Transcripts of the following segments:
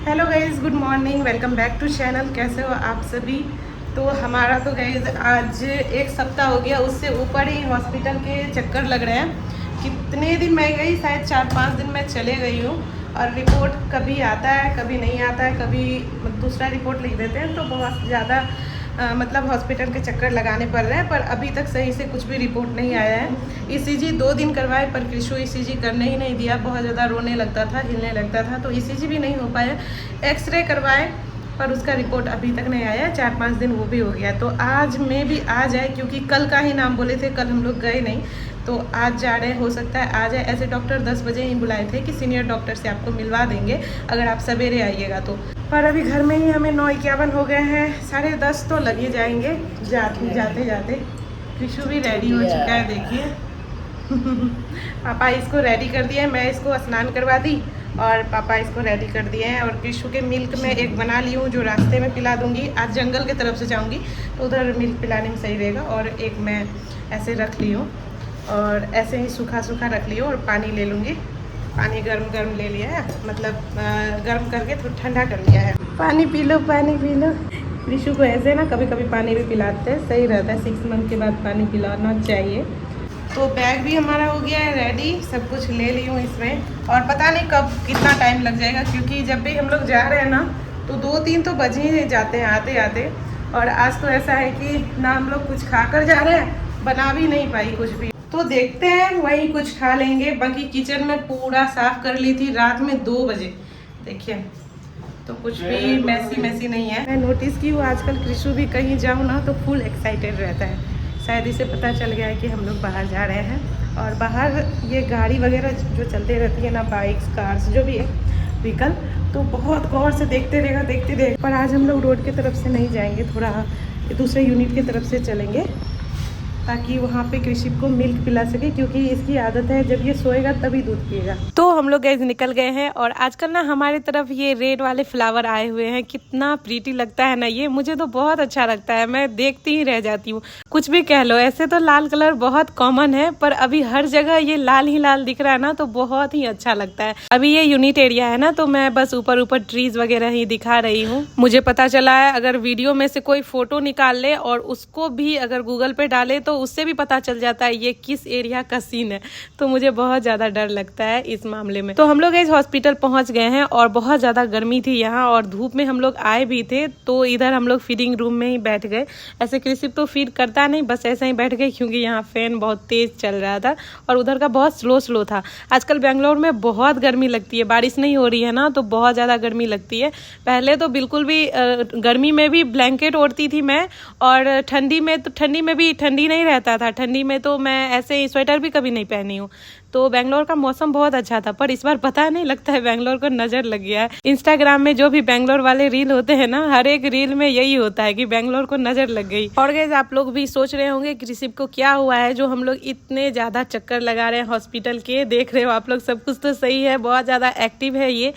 Hello guys, good morning, welcome back to channel. कैसे हो आप सभी। तो हमारा तो गाइज आज एक सप्ताह हो गया, उससे ऊपर ही हॉस्पिटल के चक्कर लग रहे हैं। कितने दिन मैं गई, शायद 4-5 दिन मैं चले गई हूँ। और रिपोर्ट कभी आता है कभी नहीं आता है, कभी दूसरा रिपोर्ट लिख देते हैं। तो बहुत ज़्यादा मतलब हॉस्पिटल के चक्कर लगाने पड़ रहे हैं, पर अभी तक सही से कुछ भी रिपोर्ट नहीं आया है। ईसीजी 2 दिन करवाए, पर कृषु ईसीजी करने ही नहीं दिया। बहुत ज़्यादा रोने लगता था, हिलने लगता था, तो ईसीजी भी नहीं हो पाया। एक्सरे करवाए, पर उसका रिपोर्ट अभी तक नहीं आया। 4-5 दिन वो भी हो गया। तो आज में भी आ जाए, क्योंकि कल का ही नाम बोले थे, कल हम लोग गए नहीं। तो आज जा रहे, हो सकता है आ जाए। ऐसे डॉक्टर 10 बजे ही बुलाए थे कि सीनियर डॉक्टर से आपको मिलवा देंगे अगर आप सवेरे आइएगा तो। पर अभी घर में ही हमें 9:51 हो गए हैं, 10:30 तो लग ही जाएंगे जाते जाते। कृषु भी रेडी हो चुका है, देखिए। पापा इसको रेडी कर दिए, मैं इसको स्नान करवा दी और पापा इसको रेडी कर दिए हैं। और कृषु के मिल्क में एक बना ली हूँ जो रास्ते में पिला दूँगी। आज जंगल की तरफ से जाऊँगी तो उधर मिल्क पिलाने में सही रहेगा। और एक मैं ऐसे रख ली हूँ और ऐसे ही सूखा सूखा रख ली हूँ। और पानी ले लूँगी, पानी गर्म ले लिया है, मतलब गर्म करके थोड़ा ठंडा कर लिया है। पानी पी लो, पानी पी लो। कृषु को ऐसे ना कभी कभी पानी भी पिलाते हैं, सही रहता है। 6 मंथ के बाद पानी पिलाना चाहिए। तो बैग भी हमारा हो गया है रेडी, सब कुछ ले ली हूँ इसमें। और पता नहीं कब कितना टाइम लग जाएगा, क्योंकि जब भी हम लोग जा रहे हैं ना तो 2-3 तो बज ही जाते हैं आते आते। और आज तो ऐसा है कि ना हम लोग कुछ खा कर जा रहे हैं, बना भी नहीं पाई कुछ भी। तो देखते हैं, वही कुछ खा लेंगे। बाकी किचन में पूरा साफ कर ली थी रात में 2 बजे, देखिए। तो कुछ भी मैसी नहीं है। मैं नोटिस की हूँ आजकल कृषु भी कहीं जाऊँ ना तो फुल एक्साइटेड रहता है। शायद इसे पता चल गया है कि हम लोग बाहर जा रहे हैं। और बाहर ये गाड़ी वगैरह जो चलते रहती है ना, बाइक्स कार्स जो भी है व्हीकल, तो बहुत गौर से देखते रहेगा। पर आज हम लोग रोड की तरफ से नहीं जाएंगे, थोड़ा दूसरे यूनिट की तरफ से चलेंगे ताकि वहाँ पे कृषि को मिल्क पिला सके, क्योंकि इसकी आदत है जब ये सोएगा तभी दूध पिएगा। तो हम लोग गैस निकल गए हैं। और आजकल ना हमारी तरफ ये रेड वाले फ्लावर आए हुए हैं, कितना प्रीटी लगता है ना ये। मुझे तो बहुत अच्छा लगता है, मैं देखती ही रह जाती हूँ। कुछ भी कह लो, ऐसे तो लाल कलर बहुत कॉमन है, पर अभी हर जगह ये लाल ही लाल दिख रहा है ना, तो बहुत ही अच्छा लगता है। अभी ये यूनिट एरिया है ना, तो मैं बस ऊपर ट्रीज वगैरह ही दिखा रही हूँ। मुझे पता चला है अगर वीडियो में से कोई फोटो निकाल ले और उसको भी अगर गूगल पे डाले तो उससे भी पता चल जाता है ये किस एरिया का सीन है। तो मुझे बहुत ज्यादा डर लगता है इस मामले में। तो हम लोग इस हॉस्पिटल पहुंच गए हैं और बहुत ज्यादा गर्मी थी यहाँ, और धूप में हम लोग आए भी थे। तो इधर हम लोग फीडिंग रूम में ही बैठ गए। ऐसे कृषि तो फीड करता नहीं, बस ऐसे ही बैठ गए, क्योंकि यहाँ फैन बहुत तेज चल रहा था और उधर का बहुत स्लो था। आजकल बेंगलोर में बहुत गर्मी लगती है, बारिश नहीं हो रही है ना, तो बहुत ज्यादा गर्मी लगती है। पहले तो बिल्कुल भी गर्मी में भी ब्लैंकेट ओढ़ती थी मैं, और ठंडी में भी ठंडी नहीं रहता था। ठंडी में तो मैं ऐसे ही स्वेटर भी कभी नहीं पहनी हूँ। तो बेंगलोर का मौसम बहुत अच्छा था। पर इस बार पता नहीं, लगता है बेंगलोर को नजर लग गया है। इंस्टाग्राम में जो भी बेंगलोर वाले रील होते हैं ना, हर एक रील में यही होता है कि बेंगलोर को नजर लग गई। और गाइस, आप लोग भी सोच रहे होंगे कि ऋषभ को क्या हुआ है जो हम लोग इतने ज्यादा चक्कर लगा रहे हैं हॉस्पिटल के। देख रहे हो आप लोग, सब कुछ तो सही है, बहुत ज्यादा एक्टिव है ये।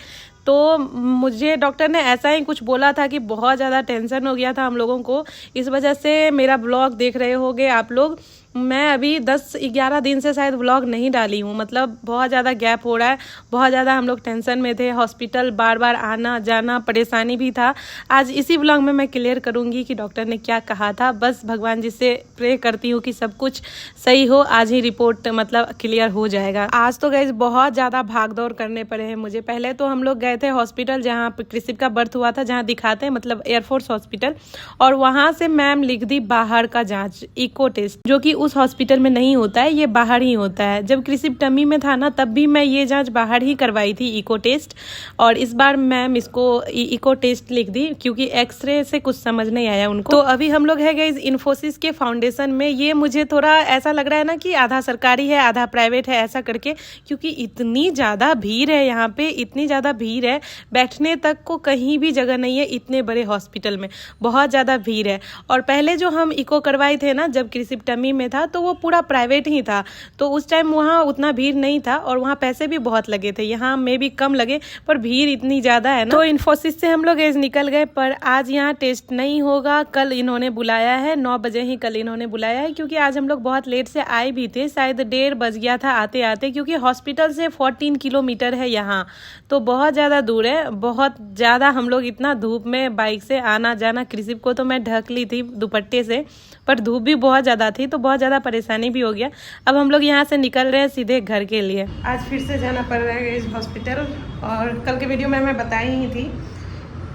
तो मुझे डॉक्टर ने ऐसा ही कुछ बोला था कि बहुत ज़्यादा टेंशन हो गया था हम लोगों को। इस वजह से मेरा ब्लॉग देख रहे होंगे आप लोग। मैं अभी 10-11 दिन से शायद व्लॉग नहीं डाली हूँ, मतलब बहुत ज़्यादा गैप हो रहा है। बहुत ज़्यादा हम लोग टेंशन में थे, हॉस्पिटल बार बार आना जाना, परेशानी भी था। आज इसी व्लॉग में मैं क्लियर करूँगी कि डॉक्टर ने क्या कहा था। बस भगवान जी से प्रे करती हूँ कि सब कुछ सही हो, आज ही रिपोर्ट मतलब क्लियर हो जाएगा। आज तो गाइस बहुत ज़्यादा भाग दौड़ करने पड़े हैं मुझे। पहले तो हम लोग गए थे हॉस्पिटल जहाँ पे कृषि का बर्थ हुआ था, जहाँ दिखाते हैं, मतलब एयरफोर्स हॉस्पिटल। और वहाँ से मैम लिख दी बाहर का जाँच, इको टेस्ट, जो कि उस हॉस्पिटल में नहीं होता है, ये बाहर ही होता है। जब कृषि टमी में था ना, तब भी मैं ये जांच बाहर ही करवाई थी, इको टेस्ट। और इस बार मैम इसको इको टेस्ट लिख दी, क्योंकि एक्सरे से कुछ समझ नहीं आया उनको। तो अभी हम लोग है गाइस इन्फोसिस के फाउंडेशन में। ये मुझे थोड़ा ऐसा लग रहा है ना कि आधा सरकारी है आधा प्राइवेट है, ऐसा करके, क्योंकि इतनी ज्यादा भीड़ है यहाँ पे, इतनी ज्यादा भीड़ है, बैठने तक को कहीं भी जगह नहीं है इतने बड़े हॉस्पिटल में, बहुत ज्यादा भीड़ है। और पहले जो हम इको करवाए थे ना, जब कृषि टमी में था तो वो पूरा प्राइवेट ही था, तो उस टाइम वहाँ उतना भीड़ नहीं था और वहाँ पैसे भी बहुत लगे थे। यहाँ में भी कम लगे पर भीड़ इतनी ज़्यादा है ना। तो इन्फोसिस से हम लोग निकल गए, पर आज यहाँ टेस्ट नहीं होगा, कल इन्होंने बुलाया है 9 बजे ही कल इन्होंने बुलाया है, क्योंकि आज हम लोग बहुत लेट से आए भी थे, शायद 1:30 बज गया था आते आते, क्योंकि हॉस्पिटल से 14 किलोमीटर है यहाँ, तो बहुत ज़्यादा दूर है, बहुत ज़्यादा। हम लोग इतना धूप में बाइक से आना जाना, कृषि को तो मैं ढक ली थी दुपट्टे से, पर धूप भी बहुत ज़्यादा थी तो बहुत ज़्यादा परेशानी भी हो गया। अब हम लोग यहाँ से निकल रहे हैं सीधे घर के लिए। आज फिर से जाना पड़ रहा है इस हॉस्पिटल, और कल के वीडियो में मैं बताई ही थी।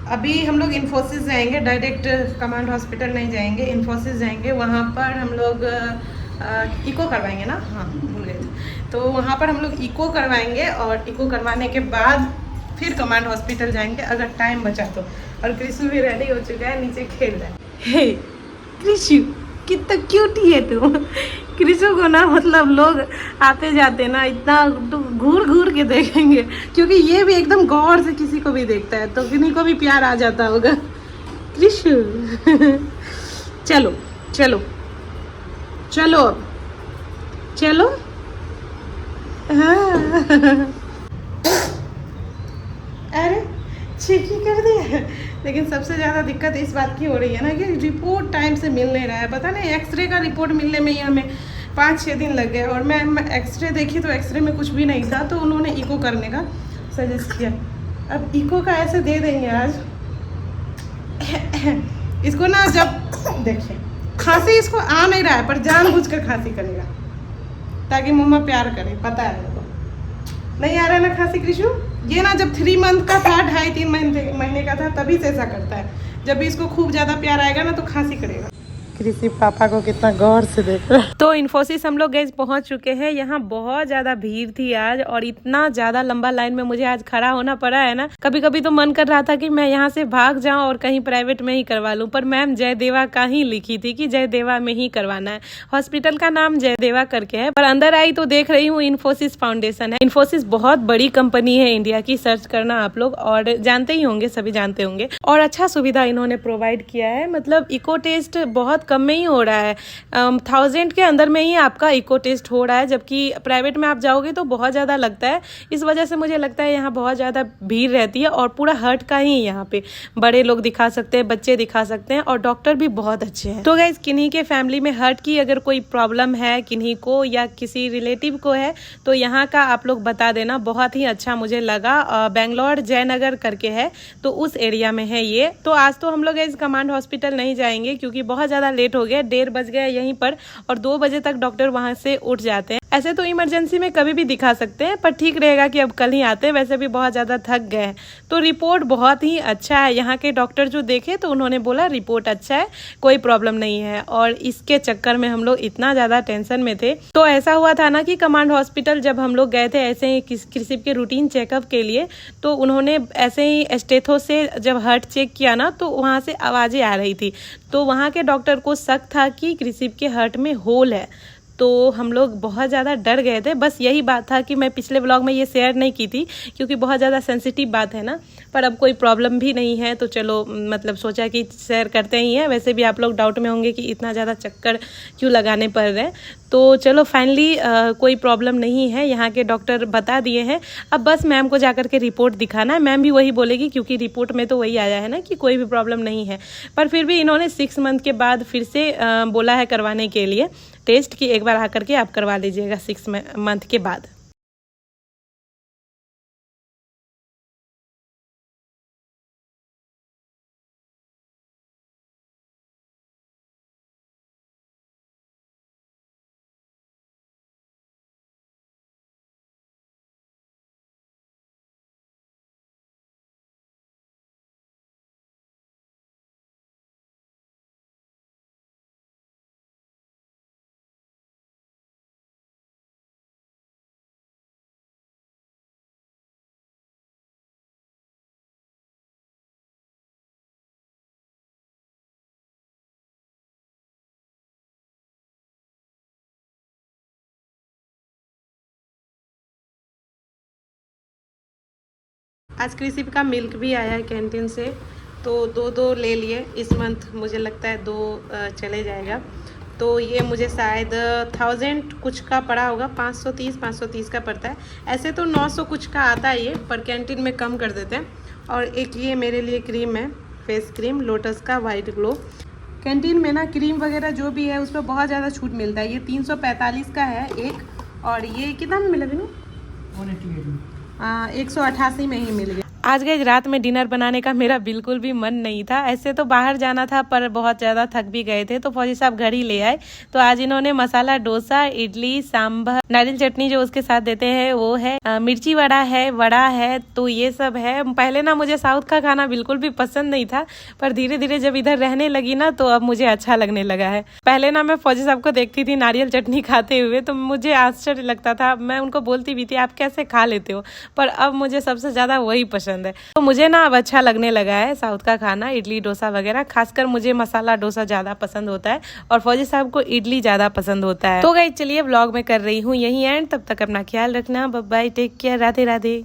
अभी हम लोग इन्फोसिस जाएंगे, डायरेक्ट कमांड हॉस्पिटल नहीं जाएंगे, इन्फोसिस जाएंगे। वहाँ पर हम लोग इको करवाएंगे ना, हाँ भूल गए थे, तो वहाँ पर हम लोग इको करवाएंगे और इको करवाने के बाद फिर कमांड हॉस्पिटल जाएंगे अगर टाइम बचा तो। और कृष्ण भी रेडी हो चुका है, नीचे खेल रहा है। हे कृष्ण कितना क्यूटी है तू। कृष्ण को ना मतलब लोग आते जाते ना इतना घूर घूर के देखेंगे, क्योंकि ये भी एकदम गौर से किसी को भी देखता है तो किन्हीं को भी प्यार आ जाता होगा। कृष्ण चलो चलो चलो चलो, हाँ अरे चेक ही कर दिया। लेकिन सबसे ज़्यादा दिक्कत इस बात की हो रही है ना कि रिपोर्ट टाइम से मिल नहीं रहा है। पता नहीं एक्सरे का रिपोर्ट मिलने में ही हमें 5-6 दिन लग गए, और मैं एक्सरे देखी तो एक्सरे में कुछ भी नहीं था, तो उन्होंने इको करने का सजेस्ट किया। अब इको का ऐसे दे देंगे आज इसको ना, जब देखिए खांसी इसको आ नहीं रहा है पर जानबूझकर खांसी करेगा ताकि मुँह में प्यार करे, पता है मेरे को। नहीं आ रहा है ना खांसी कृष्ण, ये ना जब 3 मंथ का था, 2.5-3 महीने का था, तभी से ऐसा करता है। जब भी इसको खूब ज़्यादा प्यार आएगा ना तो खांसी करेगा। कृषि पापा को कितना गौर से देख रहा है। तो इन्फोसिस हम लोग गैस पहुंच चुके हैं। यहाँ बहुत ज्यादा भीड़ थी आज, और इतना ज्यादा लंबा लाइन में मुझे आज खड़ा होना पड़ा है ना। कभी कभी तो मन कर रहा था कि मैं यहाँ से भाग जाऊं और कहीं प्राइवेट में ही करवा लूं, पर मैम जयदेवा का ही लिखी थी कि जयदेवा में ही करवाना है। हॉस्पिटल का नाम जयदेवा करके है, पर अंदर आई तो देख रही हूँ इन्फोसिस फाउंडेशन है। इन्फोसिस बहुत बड़ी कंपनी है इंडिया की, सर्च करना आप लोग, और जानते ही होंगे, सभी जानते होंगे। और अच्छा सुविधा इन्होंने प्रोवाइड किया है, मतलब इको टेस्ट बहुत कम में ही हो रहा है, 1000 के अंदर में ही आपका इको टेस्ट हो रहा है, जबकि प्राइवेट में आप जाओगे तो बहुत ज़्यादा लगता है। इस वजह से मुझे लगता है यहाँ बहुत ज़्यादा भीड़ रहती है, और पूरा हर्ट का ही यहाँ पे बड़े लोग दिखा सकते हैं, बच्चे दिखा सकते हैं, और डॉक्टर भी बहुत अच्छे हैं। तो गाइस किन्हीं के फैमिली में हर्ट की अगर कोई प्रॉब्लम है किन्हीं को या किसी रिलेटिव को है तो यहाँ का आप लोग बता देना, बहुत ही अच्छा मुझे लगा। बेंगलोर जयनगर करके है, तो उस एरिया में है ये। तो आज तो हम लोग इस कमांड हॉस्पिटल नहीं जाएंगे क्योंकि बहुत ज़्यादा लेट हो गया, 1:30 बज गया यहीं पर, और 2 बजे तक डॉक्टर वहां से उठ जाते हैं। ऐसे तो इमरजेंसी में कभी भी दिखा सकते हैं, पर ठीक रहेगा कि अब कल ही आते हैं, वैसे भी बहुत ज़्यादा थक गए हैं। तो रिपोर्ट बहुत ही अच्छा है, यहाँ के डॉक्टर जो देखे तो उन्होंने बोला रिपोर्ट अच्छा है, कोई प्रॉब्लम नहीं है। और इसके चक्कर में हम लोग इतना ज़्यादा टेंशन में थे। तो ऐसा हुआ था ना कि कमांड हॉस्पिटल जब हम लोग गए थे ऐसे ही किसी के रूटीन चेकअप के लिए, तो उन्होंने ऐसे ही स्टेथो से जब हार्ट चेक किया ना तो वहाँ से आवाज़ें आ रही थी, तो वहाँ के डॉक्टर को शक था कि कृषि के हार्ट में होल है। तो हम लोग बहुत ज़्यादा डर गए थे। बस यही बात था कि मैं पिछले व्लॉग में ये शेयर नहीं की थी क्योंकि बहुत ज़्यादा सेंसिटिव बात है ना, पर अब कोई प्रॉब्लम भी नहीं है तो चलो मतलब सोचा कि शेयर करते ही हैं। वैसे भी आप लोग डाउट में होंगे कि इतना ज़्यादा चक्कर क्यों लगाने पड़ रहे हैं, तो चलो फाइनली कोई प्रॉब्लम नहीं है, यहाँ के डॉक्टर बता दिए हैं। अब बस मैम को जाकर के रिपोर्ट दिखाना है, मैम भी वही बोलेगी क्योंकि रिपोर्ट में तो वही आया है ना कि कोई भी प्रॉब्लम नहीं है। पर फिर भी इन्होंने 6 मंथ के बाद फिर से बोला है करवाने के लिए टेस्ट की, एक बार आकर के आप करवा लीजिएगा 6 मंथ के बाद। आज कृषि का मिल्क भी आया है कैंटीन से, तो 2 ले लिए इस मंथ, मुझे लगता है 2 चले जाएगा। तो ये मुझे शायद 1000 कुछ का पड़ा होगा, 530 का पड़ता है। ऐसे तो 900 कुछ का आता है ये, पर कैंटीन में कम कर देते हैं। और एक ये मेरे लिए क्रीम है, फेस क्रीम लोटस का वाइट ग्लो। कैंटीन में ना क्रीम वगैरह जो भी है उस पर बहुत ज़्यादा छूट मिलता है। ये 345 का है एक, और ये कितना में मिला बिनू? 188 में ही मिल गया। आज गई रात में डिनर बनाने का मेरा बिल्कुल भी मन नहीं था। ऐसे तो बाहर जाना था पर बहुत ज़्यादा थक भी गए थे, तो फौजी साहब घर ही ले आए। तो आज इन्होंने मसाला डोसा, इडली, सांभर, नारियल चटनी जो उसके साथ देते हैं वो है, मिर्ची वड़ा है, तो ये सब है। पहले ना मुझे साउथ का खाना बिल्कुल भी पसंद नहीं था, पर धीरे धीरे जब इधर रहने लगी ना तो अब मुझे अच्छा लगने लगा है। पहले ना मैं फौजी साहब को देखती थी नारियल चटनी खाते हुए, तो मुझे आश्चर्य लगता था। मैं उनको बोलती भी थी आप कैसे खा लेते हो, पर अब मुझे सबसे ज़्यादा वही पसंद है। तो मुझे ना अब अच्छा लगने लगा है साउथ का खाना, इडली डोसा वगैरह। खासकर मुझे मसाला डोसा ज्यादा पसंद होता है और फौजी साहब को इडली ज्यादा पसंद होता है। तो गाइस चलिए व्लॉग में कर रही हूँ यही एंड। तब तक अपना ख्याल रखना, bye bye, take care, Radhe Radhe.